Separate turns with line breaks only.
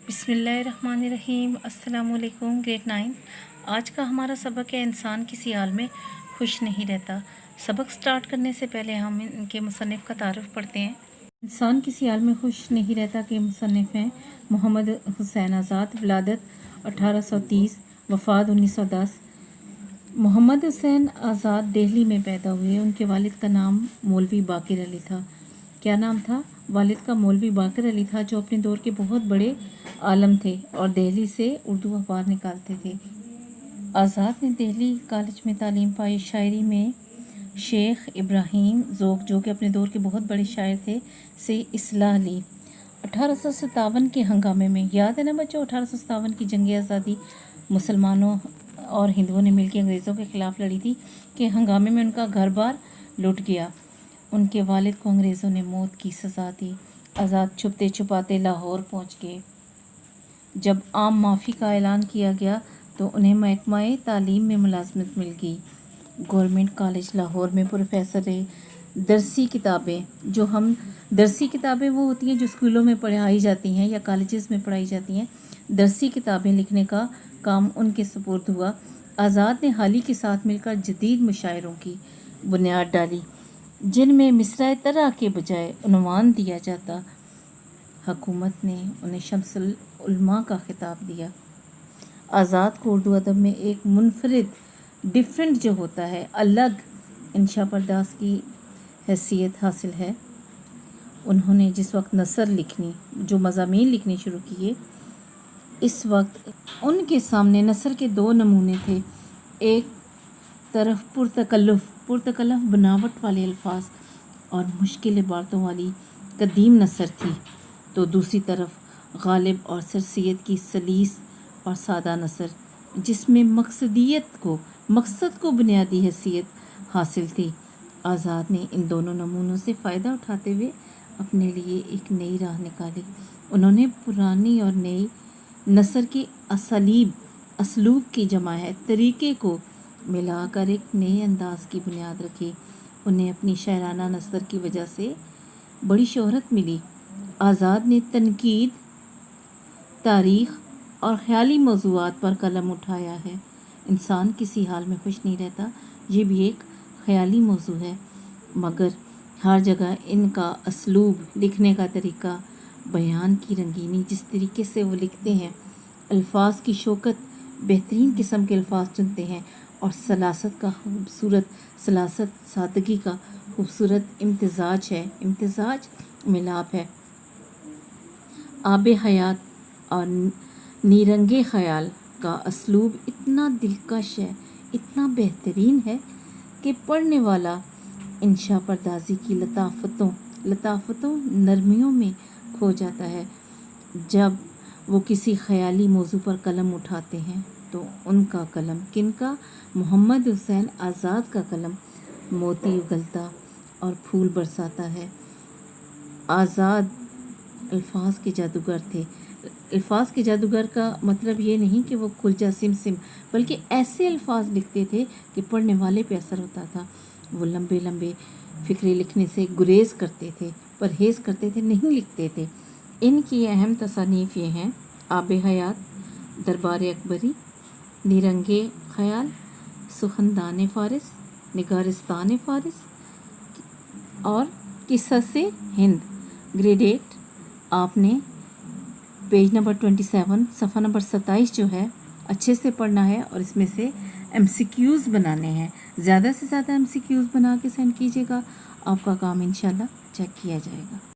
बिस्मिल्लाहिर्रहमानिर्रहीम। अस्सलाम वालेकुम। ग्रेड 9 आज का हमारा सबक है इंसान किसी हाल में खुश नहीं रहता। सबक स्टार्ट करने से पहले हम इनके मुसन्निफ़ का तारुफ पढ़ते हैं। इंसान किसी हाल में खुश नहीं रहता के मुसन्निफ़ हैं मोहम्मद हुसैन आज़ाद। विलादत 1830, वफ़ात 1910। मोहम्मद हुसैन आज़ाद दिल्ली में पैदा हुए। उनके वालिद का नाम मौलवी बाकिर अली था। क्या नाम था? वालिद का मौलवी बाकिर अली था, जो अपने दौर के बहुत बड़े आलम थे और दिल्ली से उर्दू अखबार निकालते थे। आज़ाद ने दिल्ली कॉलेज में तालीम पाई। शायरी में शेख इब्राहिम ज़ोक, जो कि अपने दौर के बहुत बड़े शायर थे, से इस्लाह ली। 1857 के हंगामे में, याद है ना बच्चों, 1857 की जंग आज़ादी मुसलमानों और हिंदुओं ने मिलकर अंग्रेज़ों के ख़िलाफ़ लड़ी थी, के हंगामे में उनका घर बार लुट गया। उनके वालिद को अंग्रेज़ों ने मौत की सज़ा दी। आज़ाद छुपते छुपाते लाहौर पहुंच गए। जब आम माफ़ी का ऐलान किया गया तो उन्हें महकमा-ए तालीम में मुलाजमत मिल गई। गवर्नमेंट कॉलेज लाहौर में प्रोफेसर रहे। दरसी किताबें वो होती हैं जो स्कूलों में पढ़ाई जाती हैं या कॉलेजेस में पढ़ाई जाती हैं। दरसी किताबें लिखने का काम उनके सुपुर्द हुआ। आज़ाद ने हाली के साथ मिलकर जदीद मुशायरों की बुनियाद डाली, जिनमें मिसरा तरह के बजाय उन्वान दिया जाता। हुकूमत ने उन्हें शम्सुल उलमा का खिताब दिया। आज़ाद को उर्दू अदब में एक मुनफरिद, डिफरेंट जो होता है, अलग इंशा पर्दास की हैसियत हासिल है। उन्होंने जिस वक्त नसर लिखनी, जो मज़ामीन लिखने शुरू किए, इस वक्त उनके सामने नसर के दो नमूने थे। एक तरफ पुरतकल्लुफ़ बनावट वाले अल्फाज और मुश्किल इबारतों वाली कदीम नसर थी, तो दूसरी तरफ गालिब और सरसियत की सलीस और सादा नसर, जिसमें मकसद को बुनियादी हैसियत हासिल थी। आज़ाद ने इन दोनों नमूनों से फ़ायदा उठाते हुए अपने लिए एक नई राह निकाली। उन्होंने पुरानी और नई नसर के असलूब की जमा है तरीक़े को मिलाकर एक नए अंदाज की बुनियाद रखी। उन्हें अपनी शायराना नसर की वजह से बड़ी शोहरत मिली। आज़ाद ने तनकीद, तारीख़ और ख़याली मौज़ूआत पर कलम उठाया है। इंसान किसी हाल में खुश नहीं रहता, ये भी एक ख़याली मौज़ू है, मगर हर जगह इनका असलूब, लिखने का तरीक़ा, बयान की रंगीनी, जिस तरीके से वो लिखते हैं, अल्फाज की शौकत, बेहतरीन किस्म के अल्फाज चुनते हैं, और सलासत सादगी का खूबसूरत इम्तिज़ाज मिलाप है। आबे हयात और नीरंगे ख़याल का असलूब इतना दिलकश है, इतना बेहतरीन है कि पढ़ने वाला इंशा पर्दाजी की लताफ़तों नरमियों में खो जाता है। जब वो किसी ख़याली मौजू पर कलम उठाते हैं तो उनका कलम, किनका? मोहम्मद हुसैन आज़ाद का कलम मोती उगलता और फूल बरसाता है। आज़ाद अल्फाज के जादूगर थे। अल्फाज के जादूगर का मतलब ये नहीं कि वो खुलजा सिम, बल्कि ऐसे अल्फाज लिखते थे कि पढ़ने वाले पे असर होता था। वो लंबे लंबे फ़िक्रे लिखने से गुरेज़ करते थे, परहेज़ करते थे, नहीं लिखते थे। इनकी अहम तसानीफ़ ये हैं: आबे हयात, दरबार अकबरी, नीरंगे ख़याल, सुखनदान फ़ारिस, निगारिस्तान फ़ारिस और किस्से हिंद। ग्रेड 8 आपने पेज नंबर 27, सफ़ा नंबर 27 जो है, अच्छे से पढ़ना है और इसमें से MCQs बनाने हैं। ज़्यादा से ज़्यादा MCQs बना के सेंड कीजिएगा, आपका काम इंशाल्लाह चेक किया जाएगा।